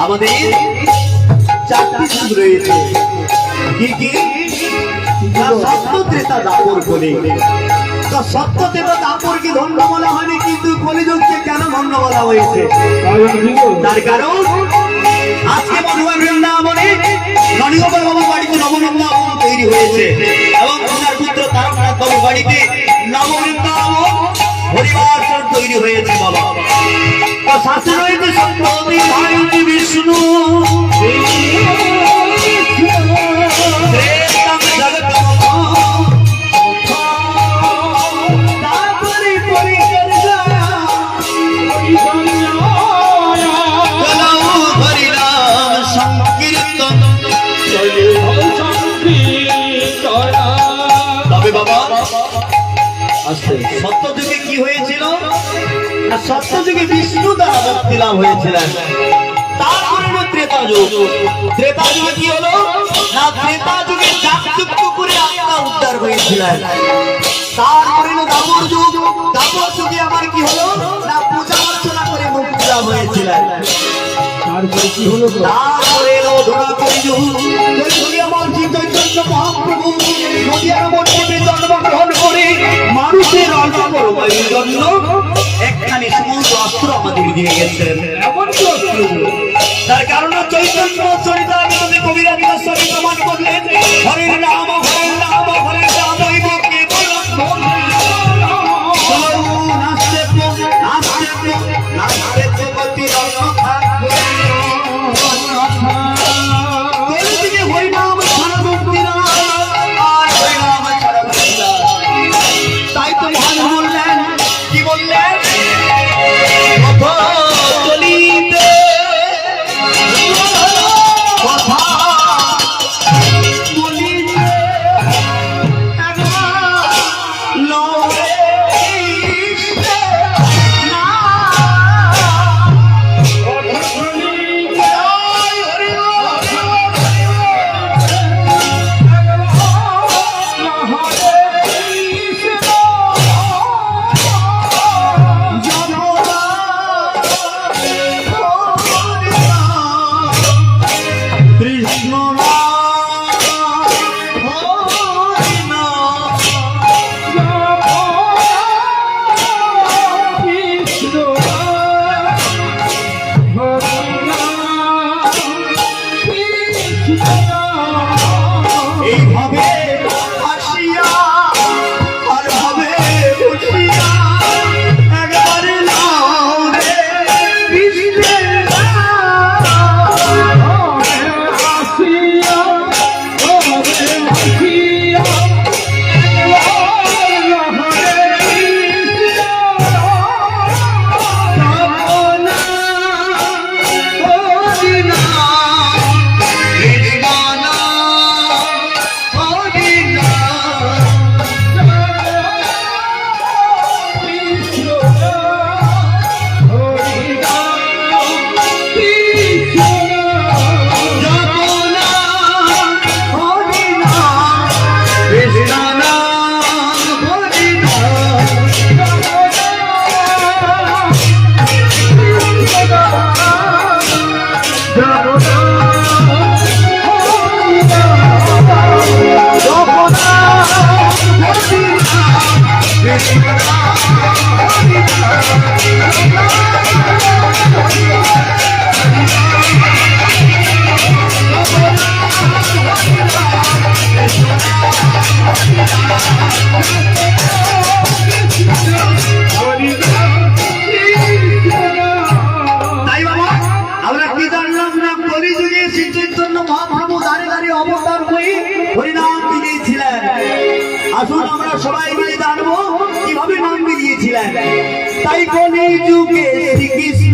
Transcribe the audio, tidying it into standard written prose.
আমাদের চারটি যুগ রয়েছে, কি সত্য ত্রেতা দাপর বলে। সত্য ত্রেতা দাপরকে ধন্য বলা হয়নি, কিন্তু কলিযুগকে কেন ধন্য বলা হয়েছে? তার কারণ আজকে মধুবন বৃন্দাবনে ননীগোপাল বাবুর বাড়িতে নববৃন্দাবন তৈরি হয়েছে এবং ওনার পুত্র তারকনাথ বাবুর বাড়িতে নববৃন্দাবন হরিবার তৈরি হয়েছে। বাবা শাস্ত্রে রয়েছে সত্যবতী ভারতী বিষ্ণু সত্যযুগে কি হয়েছিল? সত্যযুগে বিষ্ণু দ্বারা মুক্তি লাভ হয়েছিলেন। তারপরে ত্রেতা যুগ। ত্রেতা যুগে কি হলো না, ত্রেতা যুগে যাগযজ্ঞ করে আত্মা উদ্ধার হয়েছিলেন। তারপরে দাপর যুগ। দাপর যুগে আবার কি হলো না, পূজা অর্চনা করে মুক্তি লাভ হয়েছিলেন। তারপরে কি হলো? তারপরে এলো ধরাপরি যুগ। আমার চৈতন্য মহাপ্রভু নদিয়ার মধ্যে জন্মগ্রহণ করে মানুষের অল্প করবার জন্য একখানি সমস্ত অস্ত্র আমাদের দিয়ে গেছেন। তার কারণে চৈতন্য চরিতামৃতে কবিরাজ গোস্বামী প্রমাণ করলেন, হরের নাম হরের নাম হরের নাম তাই কলি যুগে শ্রীকৃষ্ণ